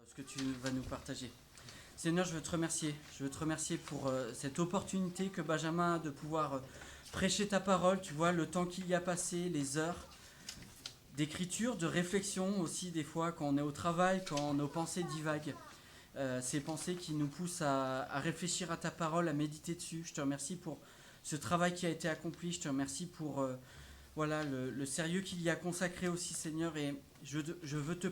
ce que tu vas nous partager. Seigneur, je veux te remercier. Je veux te remercier pour cette opportunité que Benjamin a de pouvoir prêcher ta parole. Tu vois, le temps qu'il y a passé, les heures d'écriture, de réflexion aussi, des fois, quand on est au travail, quand nos pensées divaguent. Ces pensées qui nous poussent à réfléchir à ta parole, à méditer dessus. Je te remercie pour ce travail qui a été accompli. Je te remercie pour voilà, le sérieux qu'il y a consacré aussi, Seigneur. Et je veux te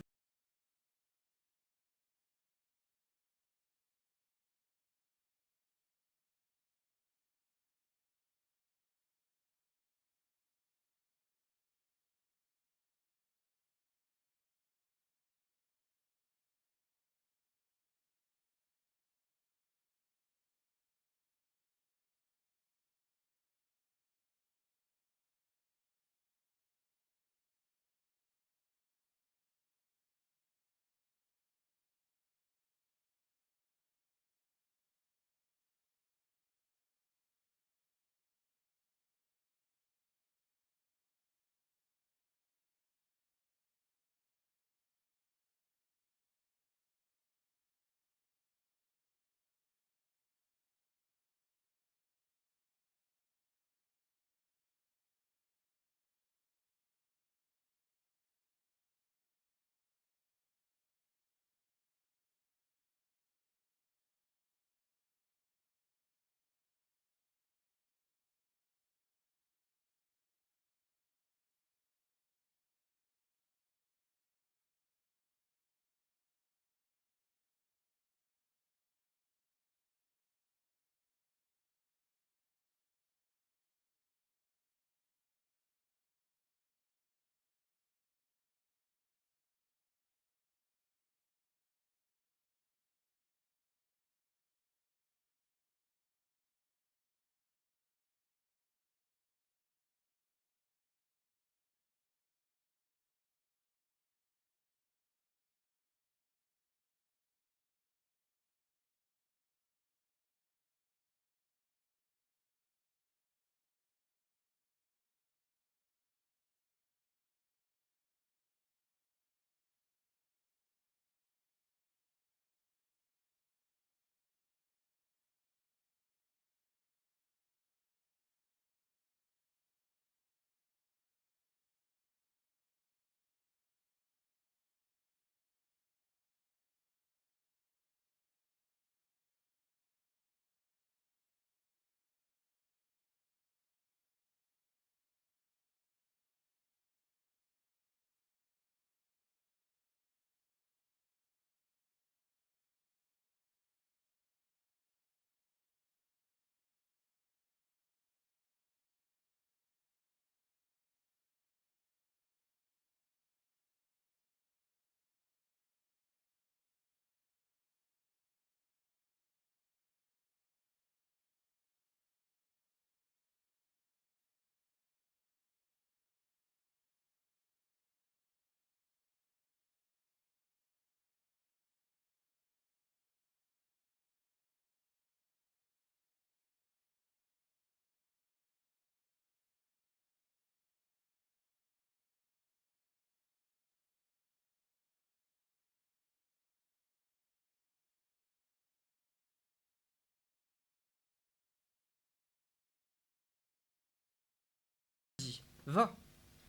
Dit, va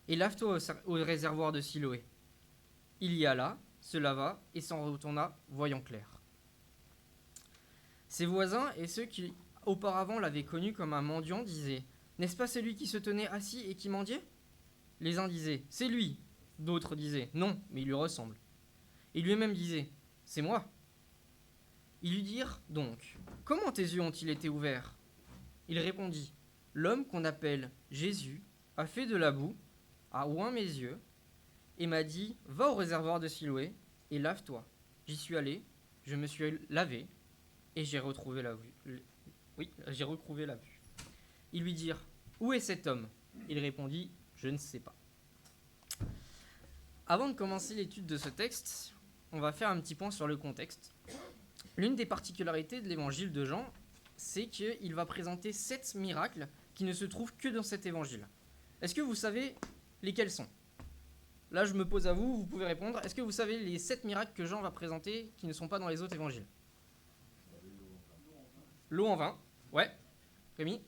et lave-toi au réservoir de Siloé. Il y alla, se lava et s'en retourna, voyant clair. Ses voisins et ceux qui auparavant l'avaient connu comme un mendiant disaient: N'est-ce pas celui qui se tenait assis et qui mendiait? Les uns disaient: C'est lui. D'autres disaient: Non, mais il lui ressemble. Et lui-même disait: C'est moi. Ils lui dirent donc: Comment tes yeux ont-ils été ouverts? Il répondit: L'homme qu'on appelle Jésus a fait de la boue, a oint mes yeux, et m'a dit: Va au réservoir de Siloé et lave-toi. J'y suis allé, je me suis lavé, et j'ai retrouvé la vue. Oui, j'ai retrouvé la vue. Ils lui dirent: Où est cet homme? Il répondit: Je ne sais pas. Avant de commencer l'étude de ce texte, on va faire un petit point sur le contexte. L'une des particularités de l'évangile de Jean, c'est qu'il va présenter 7 miracles qui ne se trouvent que dans cet évangile. Est-ce que vous savez lesquels sont? Là, je me pose à vous, vous pouvez répondre. Est-ce que vous savez les 7 miracles que Jean va présenter qui ne sont pas dans les autres évangiles? L'eau en vin. Ouais. Rémi?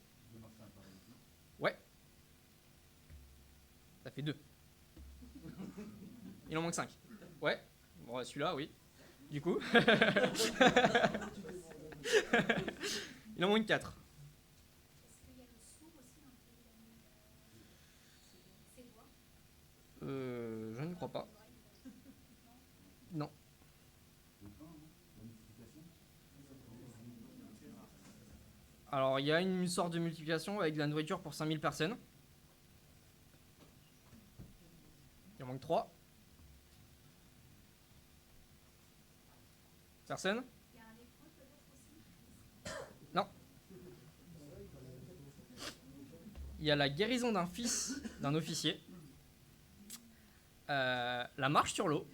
Ouais. Ça fait 2. Il en manque 5. Ouais. Bon, celui-là, oui. Du coup. Il en manque 4. Je ne crois pas. Non. Alors, il y a une sorte de multiplication avec de la nourriture pour 5000 personnes. Il en manque 3. Personne? Non. Il y a la guérison d'un fils d'un officier. La marche sur l'eau.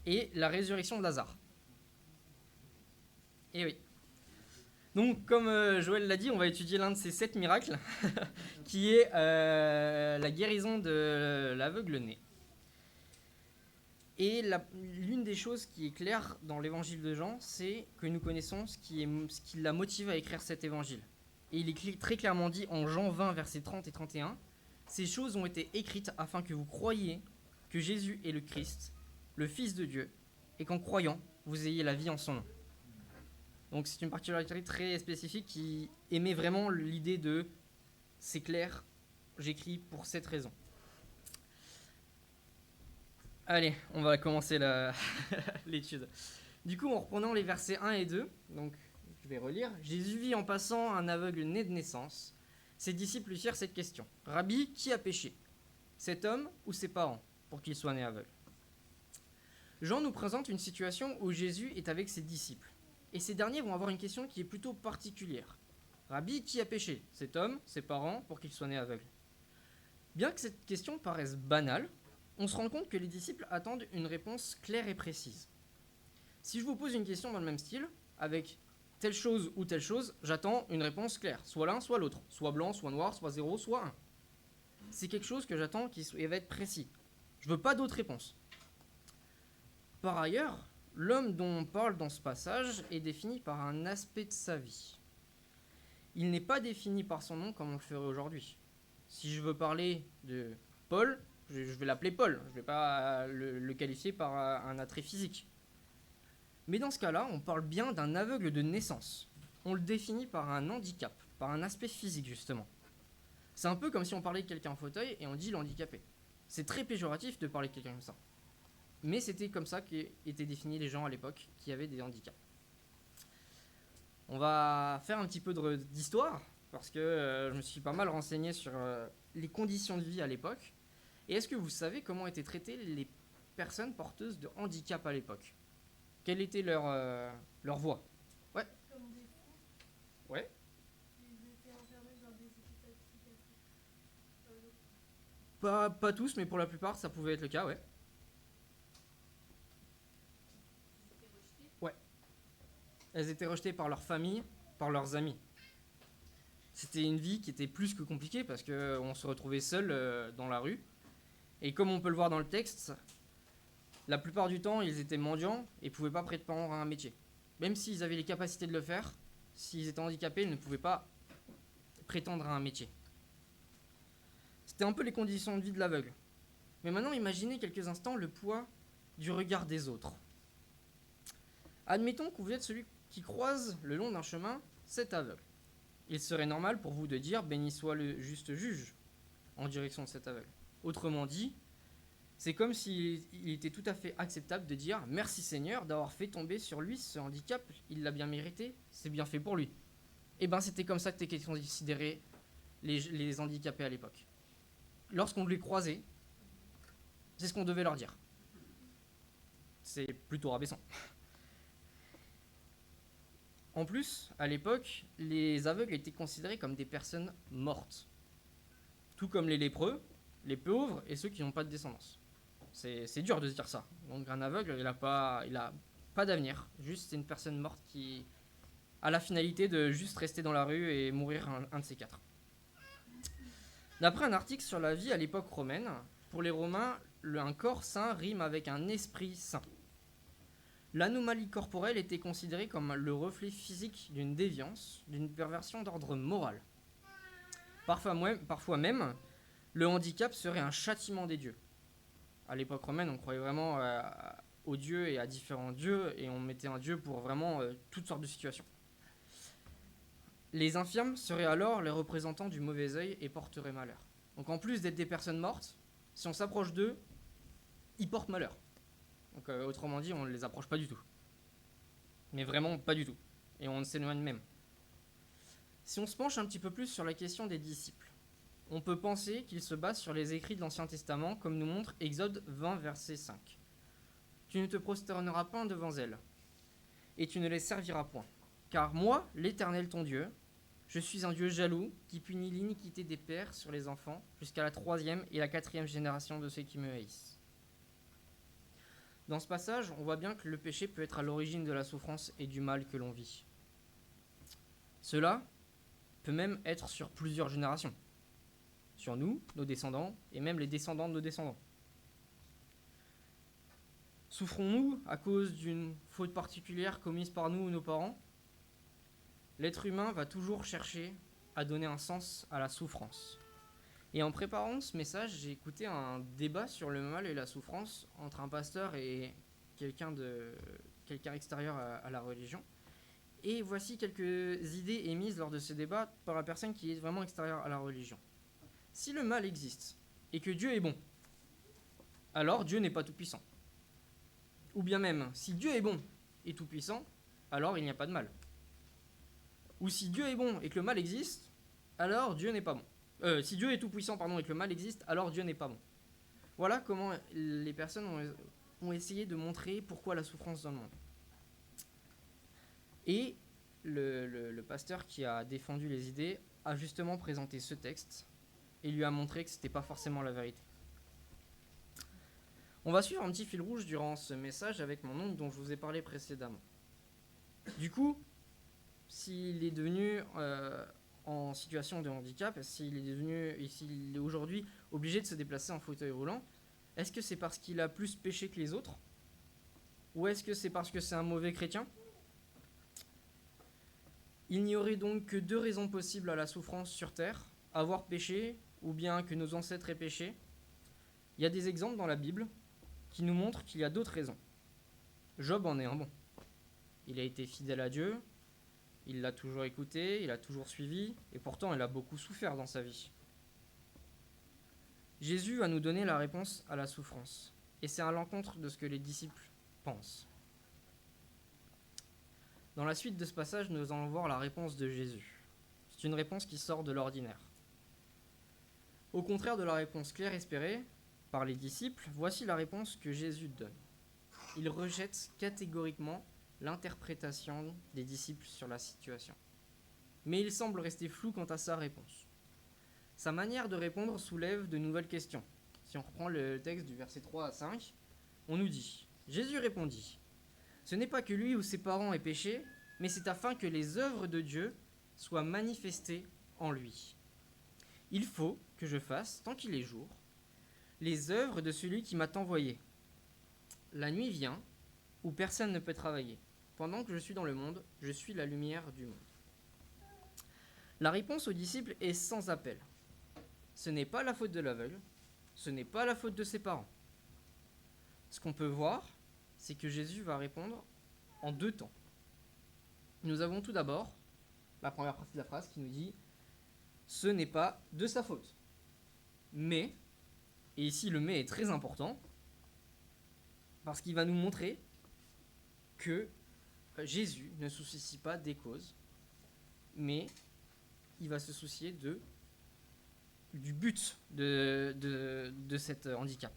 Et la résurrection de Lazare. Et oui. Donc, comme Joël l'a dit, on va étudier l'un de ces 7 miracles, qui est la guérison de l'aveugle-né. Et l'une des choses qui est claire dans l'évangile de Jean, c'est que nous connaissons ce qui l'a motivé à écrire cet évangile. Et il est très clairement dit en Jean 20, versets 30 et 31, « Ces choses ont été écrites afin que vous croyiez que Jésus est le Christ, le Fils de Dieu, et qu'en croyant, vous ayez la vie en son nom. » Donc c'est une particularité très spécifique qui émet vraiment l'idée de « c'est clair, j'écris pour cette raison ». Allez, on va commencer l'étude. Du coup, en reprenant les versets 1 et 2, donc je vais relire. « Jésus vit en passant un aveugle né de naissance. Ses disciples lui firent cette question. « Rabbi, qui a péché, cet homme ou ses parents, pour qu'il soit né aveugle ?» Jean nous présente une situation où Jésus est avec ses disciples. Et ces derniers vont avoir une question qui est plutôt particulière. Rabbi, qui a péché, cet homme, ses parents, pour qu'il soit né aveugle? Bien que cette question paraisse banale, on se rend compte que les disciples attendent une réponse claire et précise. Si je vous pose une question dans le même style, avec telle chose ou telle chose, j'attends une réponse claire. Soit l'un, soit l'autre. Soit blanc, soit noir, soit 0, soit 1. C'est quelque chose que j'attends qui va être précis. Je veux pas d'autres réponses. Par ailleurs, l'homme dont on parle dans ce passage est défini par un aspect de sa vie. Il n'est pas défini par son nom comme on le ferait aujourd'hui. Si je veux parler de Paul, je vais l'appeler Paul. Je ne vais pas le qualifier par un attrait physique. Mais dans ce cas-là, on parle bien d'un aveugle de naissance. On le définit par un handicap, par un aspect physique justement. C'est un peu comme si on parlait de quelqu'un en fauteuil et on dit l'handicapé. C'est très péjoratif de parler de quelqu'un comme ça. Mais c'était comme ça qu'étaient définis les gens à l'époque qui avaient des handicaps. On va faire un petit peu d'histoire, parce que je me suis pas mal renseigné sur les conditions de vie à l'époque. Et est-ce que vous savez comment étaient traitées les personnes porteuses de handicap à l'époque? Quelle était leur voie? Ouais. Comme des fous. Ouais. Ils étaient enfermés dans des hôpitaux psychiatriques. Pas tous, mais pour la plupart, ça pouvait être le cas, ouais. Ouais. Elles étaient rejetées par leur famille, par leurs amis. C'était une vie qui était plus que compliquée parce qu'on se retrouvait seul dans la rue. Et comme on peut le voir dans le texte, la plupart du temps, ils étaient mendiants et ne pouvaient pas prétendre à un métier. Même s'ils avaient les capacités de le faire, s'ils étaient handicapés, ils ne pouvaient pas prétendre à un métier. C'était un peu les conditions de vie de l'aveugle. Mais maintenant, imaginez quelques instants le poids du regard des autres. Admettons que vous êtes celui qui croise le long d'un chemin cet aveugle. Il serait normal pour vous de dire « béni soit le juste juge » en direction de cet aveugle. Autrement dit, c'est comme s'il était tout à fait acceptable de dire « merci Seigneur d'avoir fait tomber sur lui ce handicap, il l'a bien mérité, c'est bien fait pour lui ». Et bien c'était comme ça que étaient considérés les handicapés à l'époque. Lorsqu'on les croisait, c'est ce qu'on devait leur dire. C'est plutôt rabaissant. En plus, à l'époque, les aveugles étaient considérés comme des personnes mortes. Tout comme les lépreux, les pauvres et ceux qui n'ont pas de descendance. C'est dur de se dire ça. Donc un aveugle, il a pas d'avenir. Juste, c'est une personne morte qui a la finalité de juste rester dans la rue et mourir un de ces quatre. D'après un article sur la vie à l'époque romaine, Pour les Romains, un corps sain rime avec un esprit sain. L'anomalie corporelle était considérée comme le reflet physique d'une déviance, d'une perversion d'ordre moral. Parfois même, le handicap serait un châtiment des dieux. À l'époque romaine, on croyait vraiment aux dieux et à différents dieux, et on mettait un dieu pour vraiment toutes sortes de situations. Les infirmes seraient alors les représentants du mauvais œil et porteraient malheur. Donc en plus d'être des personnes mortes, si on s'approche d'eux, ils portent malheur. Donc autrement dit, on ne les approche pas du tout. Mais vraiment pas du tout. Et on s'éloigne même. Si on se penche un petit peu plus sur la question des disciples, on peut penser qu'ils se basent sur les écrits de l'Ancien Testament, comme nous montre Exode 20, verset 5. Tu ne te prosterneras point devant elles, et tu ne les serviras point. Car moi, l'Éternel ton Dieu, je suis un Dieu jaloux, qui punit l'iniquité des pères sur les enfants, jusqu'à la 3e et la 4e génération de ceux qui me haïssent. Dans ce passage, on voit bien que le péché peut être à l'origine de la souffrance et du mal que l'on vit. Cela peut même être sur plusieurs générations. Sur nous, nos descendants, et même les descendants de nos descendants. Souffrons-nous à cause d'une faute particulière commise par nous ou nos parents ? L'être humain va toujours chercher à donner un sens à la souffrance. Et en préparant ce message, j'ai écouté un débat sur le mal et la souffrance entre un pasteur et quelqu'un extérieur à la religion. Et voici quelques idées émises lors de ce débat par la personne qui est vraiment extérieure à la religion. Si le mal existe et que Dieu est bon, alors Dieu n'est pas tout-puissant. Ou bien même, si Dieu est bon et tout-puissant, alors il n'y a pas de mal. Ou si Dieu est bon et que le mal existe, alors Dieu n'est pas bon. Si Dieu est tout-puissant et que le mal existe, alors Dieu n'est pas bon. Voilà comment les personnes ont essayé de montrer pourquoi la souffrance dans le monde. Et le pasteur qui a défendu les idées a justement présenté ce texte et lui a montré que ce n'était pas forcément la vérité. On va suivre un petit fil rouge durant ce message avec mon oncle dont je vous ai parlé précédemment. Du coup, s'il est devenu en situation de handicap, s'il est aujourd'hui obligé de se déplacer en fauteuil roulant, est-ce que c'est parce qu'il a plus péché que les autres ? Ou est-ce que c'est parce que c'est un mauvais chrétien ? Il n'y aurait donc que deux raisons possibles à la souffrance sur terre, avoir péché ou bien que nos ancêtres aient péché. Il y a des exemples dans la Bible qui nous montrent qu'il y a d'autres raisons. Job en est un bon. Il a été fidèle à Dieu, il l'a toujours écouté, il a toujours suivi, et pourtant il a beaucoup souffert dans sa vie. Jésus va nous donner la réponse à la souffrance, et c'est à l'encontre de ce que les disciples pensent. Dans la suite de ce passage, nous allons voir la réponse de Jésus. C'est une réponse qui sort de l'ordinaire. Au contraire de la réponse claire espérée par les disciples, voici la réponse que Jésus donne. Il rejette catégoriquement l'interprétation des disciples sur la situation. Mais il semble rester flou quant à sa réponse. Sa manière de répondre soulève de nouvelles questions. Si on reprend le texte du verset 3 à 5, on nous dit « Jésus répondit, ce n'est pas que lui ou ses parents aient péché, mais c'est afin que les œuvres de Dieu soient manifestées en lui. Il faut que je fasse, tant qu'il est jour, les œuvres de celui qui m'a envoyé. La nuit vient, où personne ne peut travailler. Pendant que je suis dans le monde, je suis la lumière du monde. » La réponse aux disciples est sans appel. Ce n'est pas la faute de l'aveugle, ce n'est pas la faute de ses parents. Ce qu'on peut voir, c'est que Jésus va répondre en deux temps. Nous avons tout d'abord la première partie de la phrase qui nous dit « ce n'est pas de sa faute ». Mais, et ici le mais est très important, parce qu'il va nous montrer que Jésus ne se soucie pas des causes, mais il va se soucier du but de cet handicap.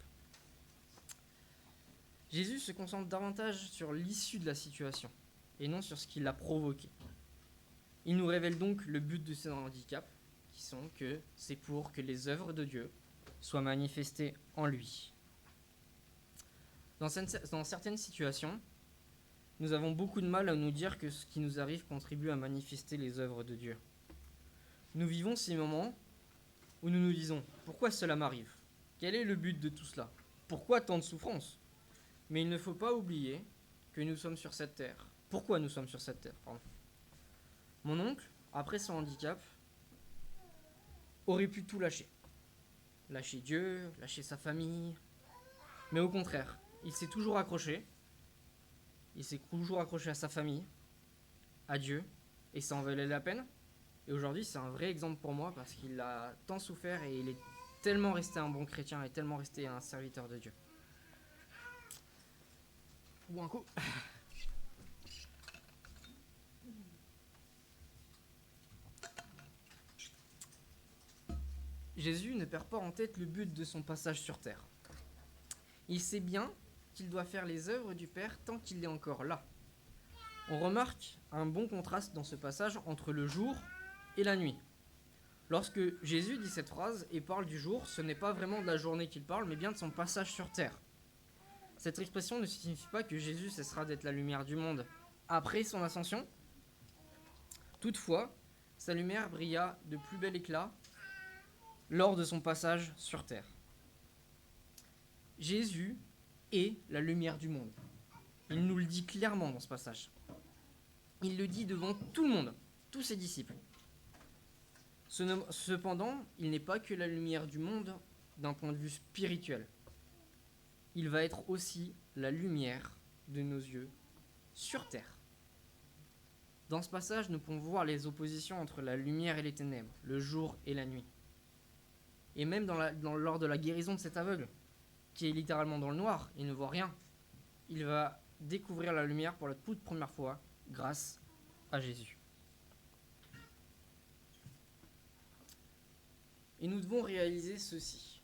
Jésus se concentre davantage sur l'issue de la situation et non sur ce qui l'a provoqué. Il nous révèle donc le but de ce handicap, qui sont que c'est pour que les œuvres de Dieu soient manifestées en lui. Dans certaines situations, nous avons beaucoup de mal à nous dire que ce qui nous arrive contribue à manifester les œuvres de Dieu. Nous vivons ces moments où nous nous disons « Pourquoi cela m'arrive ? Quel est le but de tout cela? Pourquoi tant de souffrance? Mais il ne faut pas oublier que nous sommes sur cette terre. Pourquoi nous sommes sur cette terre, pardon. Mon oncle, après son handicap, aurait pu tout lâcher. Lâcher Dieu, lâcher sa famille. Mais au contraire, il s'est toujours accroché. Il s'est toujours accroché à sa famille, à Dieu, et ça en valait la peine. Et aujourd'hui, c'est un vrai exemple pour moi parce qu'il a tant souffert et il est tellement resté un bon chrétien et tellement resté un serviteur de Dieu. Ou un coup. Jésus ne perd pas en tête le but de son passage sur terre. Il sait bien qu'il doit faire les œuvres du Père tant qu'il est encore là. On remarque un bon contraste dans ce passage entre le jour et la nuit. Lorsque Jésus dit cette phrase et parle du jour, ce n'est pas vraiment de la journée qu'il parle, mais bien de son passage sur terre. Cette expression ne signifie pas que Jésus cessera d'être la lumière du monde après son ascension. Toutefois, sa lumière brilla de plus bel éclat lors de son passage sur terre. Jésus est la lumière du monde. Il nous le dit clairement dans ce passage. Il le dit devant tout le monde, tous ses disciples. Cependant, il n'est pas que la lumière du monde d'un point de vue spirituel. Il va être aussi la lumière de nos yeux sur terre. Dans ce passage, nous pouvons voir les oppositions entre la lumière et les ténèbres, le jour et la nuit. Et même lors de la guérison de cet aveugle, qui est littéralement dans le noir, il ne voit rien, il va découvrir la lumière pour la toute première fois grâce à Jésus. Et nous devons réaliser ceci.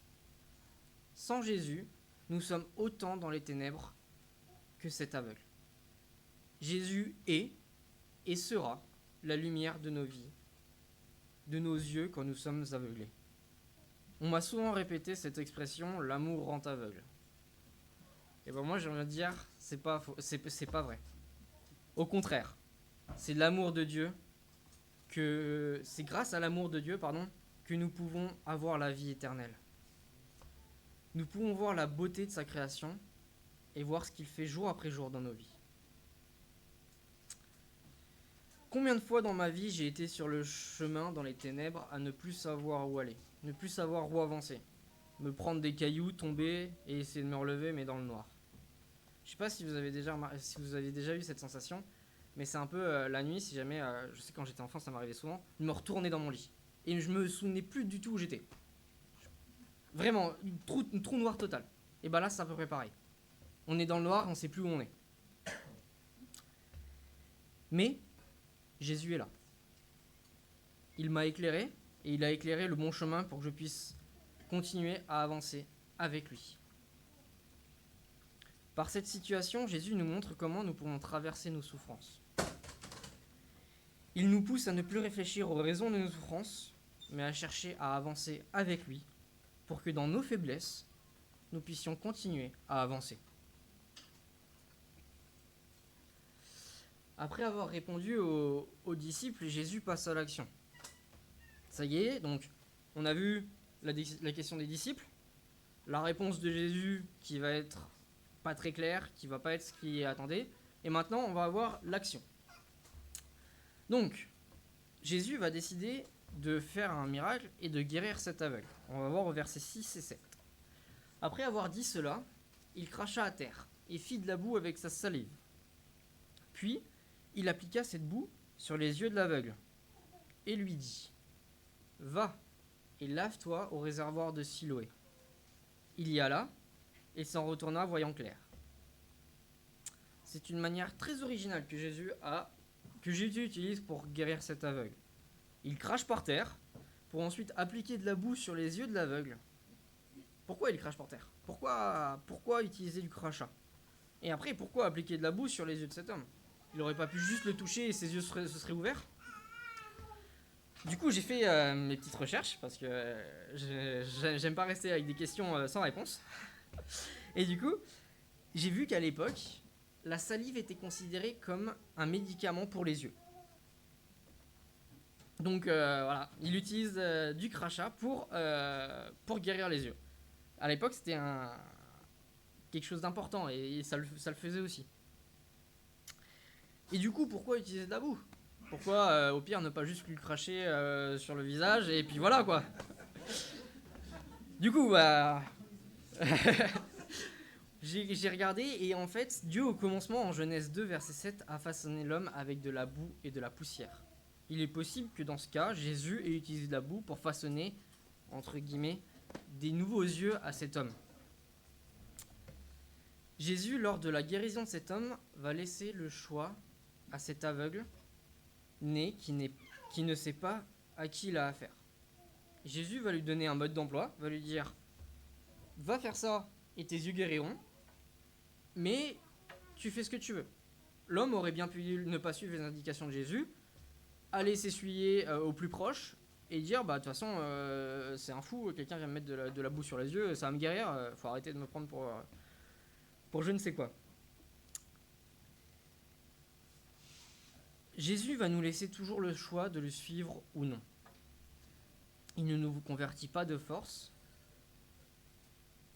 Sans Jésus, nous sommes autant dans les ténèbres que cet aveugle. Jésus est et sera la lumière de nos vies, de nos yeux quand nous sommes aveuglés. On m'a souvent répété cette expression, l'amour rend aveugle. Et ben moi j'aimerais dire, c'est pas vrai. Au contraire, c'est l'amour de Dieu c'est grâce à l'amour de Dieu, que nous pouvons avoir la vie éternelle. Nous pouvons voir la beauté de sa création et voir ce qu'il fait jour après jour dans nos vies. Combien de fois dans ma vie j'ai été sur le chemin dans les ténèbres à ne plus savoir où aller, ne plus savoir où avancer, me prendre des cailloux, tomber et essayer de me relever mais dans le noir. Je sais pas si vous avez déjà eu cette sensation, mais c'est un peu la nuit, si jamais, je sais quand j'étais enfant ça m'arrivait souvent, de me retourner dans mon lit. Et je me souvenais plus du tout où j'étais. Vraiment, un trou noir total. Et bah là c'est à peu près pareil. On est dans le noir, on sait plus où on est. Mais Jésus est là. Il m'a éclairé et il a éclairé le bon chemin pour que je puisse continuer à avancer avec lui. Par cette situation, Jésus nous montre comment nous pouvons traverser nos souffrances. Il nous pousse à ne plus réfléchir aux raisons de nos souffrances, mais à chercher à avancer avec lui pour que dans nos faiblesses, nous puissions continuer à avancer. Après avoir répondu aux disciples, Jésus passe à l'action. Ça y est, donc on a vu la question des disciples, la réponse de Jésus qui va être pas très claire, qui va pas être ce qui est attendu, et maintenant on va avoir l'action. Donc, Jésus va décider de faire un miracle et de guérir cet aveugle. On va voir au verset 6 et 7. Après avoir dit cela, il cracha à terre et fit de la boue avec sa salive. Puis, il appliqua cette boue sur les yeux de l'aveugle et lui dit : « Va et lave-toi au réservoir de Siloé. » Il y alla et s'en retourna voyant clair. C'est une manière très originale que Jésus utilise pour guérir cet aveugle. Il crache par terre pour ensuite appliquer de la boue sur les yeux de l'aveugle. Pourquoi il crache par terre ? Pourquoi utiliser du crachat ? Et après, pourquoi appliquer de la boue sur les yeux de cet homme ? Il aurait pas pu juste le toucher et ses yeux se seraient ouverts ? Du coup, j'ai fait mes petites recherches parce que j'aime pas rester avec des questions sans réponse. Et du coup, j'ai vu qu'à l'époque, la salive était considérée comme un médicament pour les yeux. Donc voilà, il utilise du crachat pour guérir les yeux. À l'époque, c'était quelque chose d'important et ça le faisait aussi. Et du coup, pourquoi utiliser de la boue? Pourquoi, au pire, ne pas juste lui cracher sur le visage et puis voilà quoi. Du coup, bah, j'ai regardé et en fait, Dieu au commencement, en Genèse 2, verset 7, a façonné l'homme avec de la boue et de la poussière. Il est possible que dans ce cas, Jésus ait utilisé de la boue pour façonner, entre guillemets, des nouveaux yeux à cet homme. Jésus, lors de la guérison de cet homme, va laisser le choix à cet aveugle né qui ne sait pas à qui il a affaire. Jésus va lui donner un mode d'emploi, va lui dire « Va faire ça et tes yeux guériront, mais tu fais ce que tu veux. » L'homme aurait bien pu ne pas suivre les indications de Jésus, aller s'essuyer au plus proche et dire bah de toute façon c'est un fou, quelqu'un vient me mettre de la boue sur les yeux, ça va me guérir, faut arrêter de me prendre pour je ne sais quoi. Jésus va nous laisser toujours le choix de le suivre ou non. Il ne nous convertit pas de force,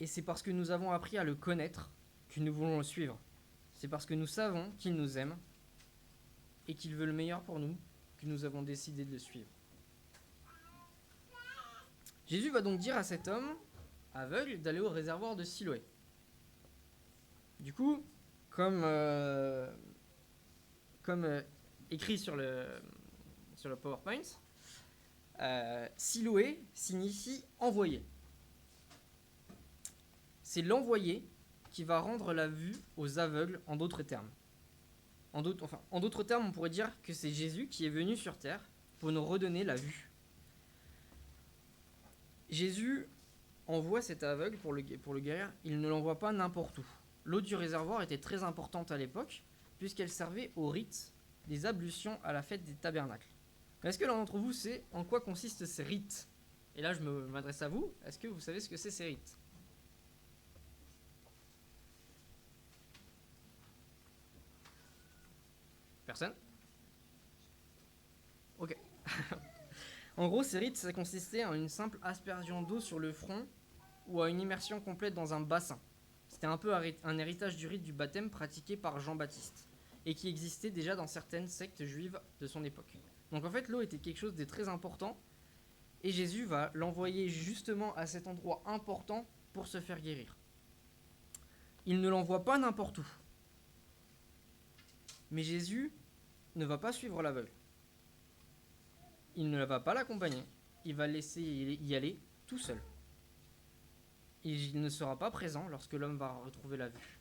et c'est parce que nous avons appris à le connaître que nous voulons le suivre. C'est parce que nous savons qu'il nous aime et qu'il veut le meilleur pour nous que nous avons décidé de le suivre. Jésus va donc dire à cet homme aveugle d'aller au réservoir de Siloé. Du coup, comme écrit sur le PowerPoint, Siloé signifie envoyé. C'est l'envoyé qui va rendre la vue aux aveugles en d'autres termes. En d'autres termes, on pourrait dire que c'est Jésus qui est venu sur terre pour nous redonner la vue. Jésus envoie cet aveugle pour le guérir, il ne l'envoie pas n'importe où. L'eau du réservoir était très importante à l'époque, puisqu'elle servait au rite des ablutions à la fête des tabernacles. Est-ce que l'un d'entre vous sait en quoi consistent ces rites? Et là, je m'adresse à vous, est-ce que vous savez ce que c'est ces rites? Personne? Ok. En gros, ces rites, ça consistait en une simple aspersion d'eau sur le front ou à une immersion complète dans un bassin. C'était un peu un héritage du rite du baptême pratiqué par Jean-Baptiste et qui existait déjà dans certaines sectes juives de son époque. Donc en fait, l'eau était quelque chose de très important et Jésus va l'envoyer justement à cet endroit important pour se faire guérir. Il ne l'envoie pas n'importe où. Mais Jésus ne va pas suivre l'aveugle. Il ne va pas l'accompagner, il va laisser y aller tout seul. Il ne sera pas présent lorsque l'homme va retrouver la vue.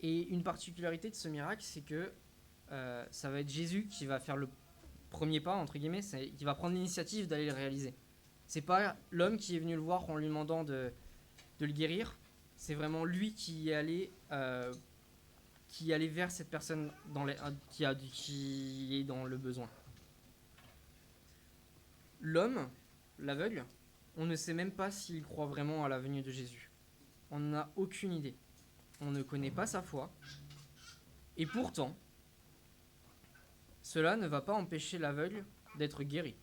Et une particularité de ce miracle, c'est que ça va être Jésus qui va faire le premier pas, entre guillemets, qui va prendre l'initiative d'aller le réaliser. C'est pas l'homme qui est venu le voir en lui demandant de le guérir, c'est vraiment lui qui est allé vers cette personne qui est dans le besoin. L'homme, l'aveugle, on ne sait même pas s'il croit vraiment à la venue de Jésus. On n'a aucune idée. On ne connaît pas sa foi. Et pourtant, cela ne va pas empêcher l'aveugle d'être guéri.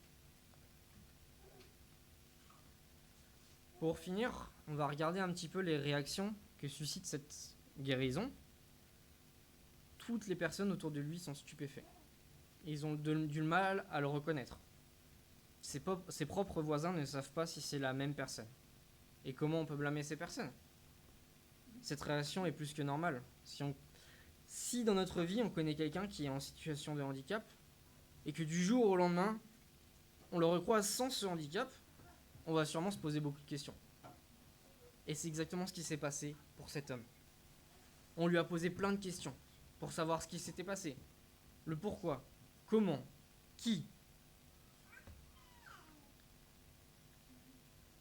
Pour finir, on va regarder un petit peu les réactions que suscite cette guérison. Toutes les personnes autour de lui sont stupéfaits. Ils ont du mal à le reconnaître. Ses propres voisins ne savent pas si c'est la même personne. Et comment on peut blâmer ces personnes? Cette réaction est plus que normale. Si dans notre vie on connaît quelqu'un qui est en situation de handicap et que du jour au lendemain on le recroise sans ce handicap, on va sûrement se poser beaucoup de questions. Et c'est exactement ce qui s'est passé pour cet homme. On lui a posé plein de questions pour savoir ce qui s'était passé, le pourquoi, comment, qui.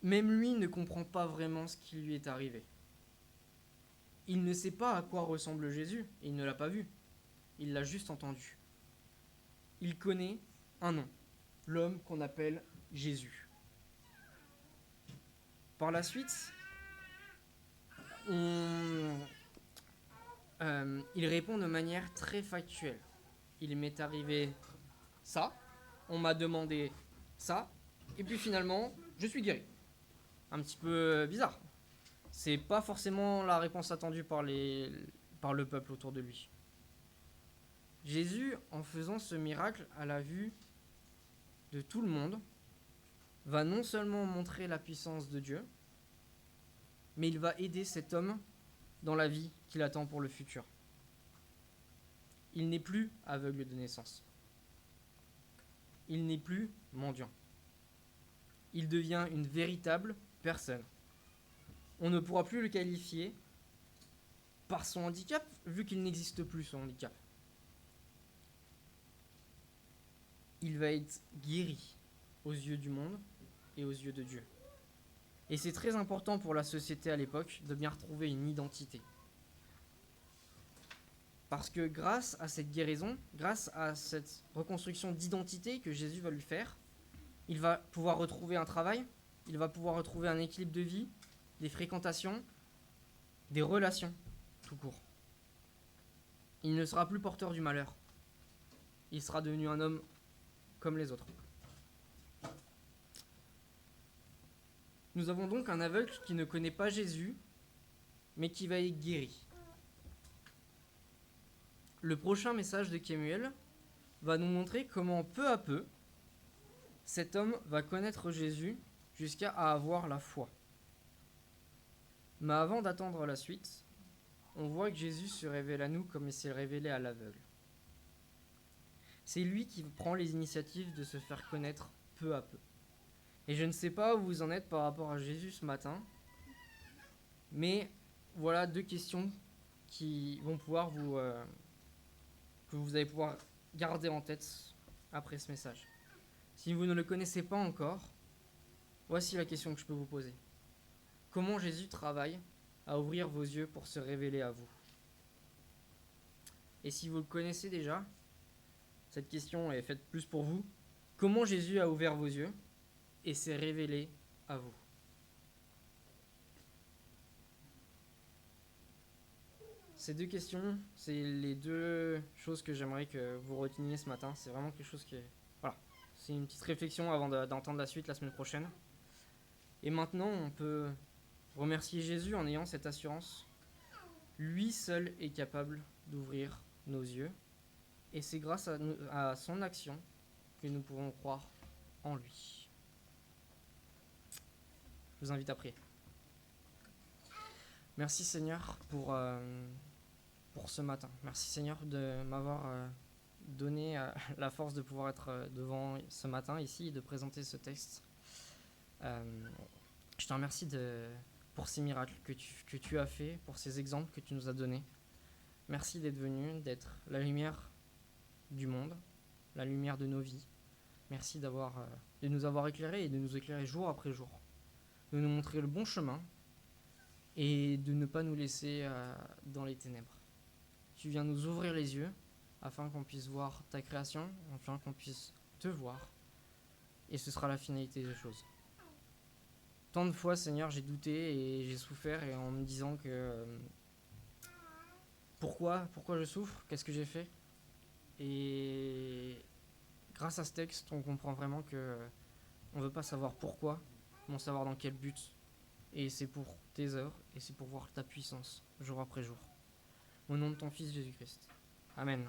Même lui ne comprend pas vraiment ce qui lui est arrivé. Il ne sait pas à quoi ressemble Jésus, et il ne l'a pas vu. Il l'a juste entendu. Il connaît un nom, l'homme qu'on appelle Jésus. Par la suite, il répond de manière très factuelle. Il m'est arrivé ça, on m'a demandé ça, et puis finalement, je suis guéri. un petit peu bizarre. C'est pas forcément la réponse attendue par le peuple autour de lui. Jésus, en faisant ce miracle à la vue de tout le monde, va non seulement montrer la puissance de Dieu, mais il va aider cet homme dans la vie qu'il attend pour le futur. Il n'est plus aveugle de naissance. Il n'est plus mendiant. Il devient une véritable personne. On ne pourra plus le qualifier par son handicap, vu qu'il n'existe plus son handicap. Il va être guéri aux yeux du monde et aux yeux de Dieu. Et c'est très important pour la société à l'époque de bien retrouver une identité. Parce que grâce à cette guérison, grâce à cette reconstruction d'identité que Jésus va lui faire, il va pouvoir retrouver un travail, il va pouvoir retrouver un équilibre de vie, des fréquentations, des relations, tout court. Il ne sera plus porteur du malheur. Il sera devenu un homme comme les autres. Nous avons donc un aveugle qui ne connaît pas Jésus, mais qui va être guéri. Le prochain message de Kemuel va nous montrer comment peu à peu, cet homme va connaître Jésus jusqu'à avoir la foi. Mais avant d'attendre la suite, on voit que Jésus se révèle à nous comme il s'est révélé à l'aveugle. C'est lui qui prend les initiatives de se faire connaître peu à peu. Et je ne sais pas où vous en êtes par rapport à Jésus ce matin, mais voilà 2 questions qui vont pouvoir que vous allez pouvoir garder en tête après ce message. Si vous ne le connaissez pas encore, voici la question que je peux vous poser. Comment Jésus travaille à ouvrir vos yeux pour se révéler à vous? Et si vous le connaissez déjà, cette question est faite plus pour vous. Comment Jésus a ouvert vos yeux et s'est révélé à vous? Ces 2 questions, c'est les 2 choses que j'aimerais que vous reteniez ce matin. C'est vraiment quelque chose qui est... Voilà, c'est une petite réflexion avant d'entendre la suite la semaine prochaine. Et maintenant, on peut remercier Jésus en ayant cette assurance. Lui seul est capable d'ouvrir nos yeux. Et c'est grâce à son action que nous pouvons croire en lui. Je vous invite à prier. Merci Seigneur pour ce matin. Merci Seigneur de m'avoir donné la force de pouvoir être devant ce matin ici et de présenter ce texte. Je te remercie pour ces miracles que tu as fait, pour ces exemples que tu nous as donnés. Merci d'être venu, d'être la lumière du monde, la lumière de nos vies. Merci de nous avoir éclairés et de nous éclairer jour après jour, de nous montrer le bon chemin et de ne pas nous laisser dans les ténèbres. Tu viens nous ouvrir les yeux afin qu'on puisse voir ta création, afin qu'on puisse te voir, et ce sera la finalité des choses. Tant de fois, Seigneur, j'ai douté et j'ai souffert et en me disant que pourquoi je souffre, qu'est-ce que j'ai fait? Et grâce à ce texte, on comprend vraiment que on veut pas savoir pourquoi, mais on savoir dans quel but. Et c'est pour tes œuvres et c'est pour voir ta puissance jour après jour. Au nom de ton Fils Jésus-Christ. Amen.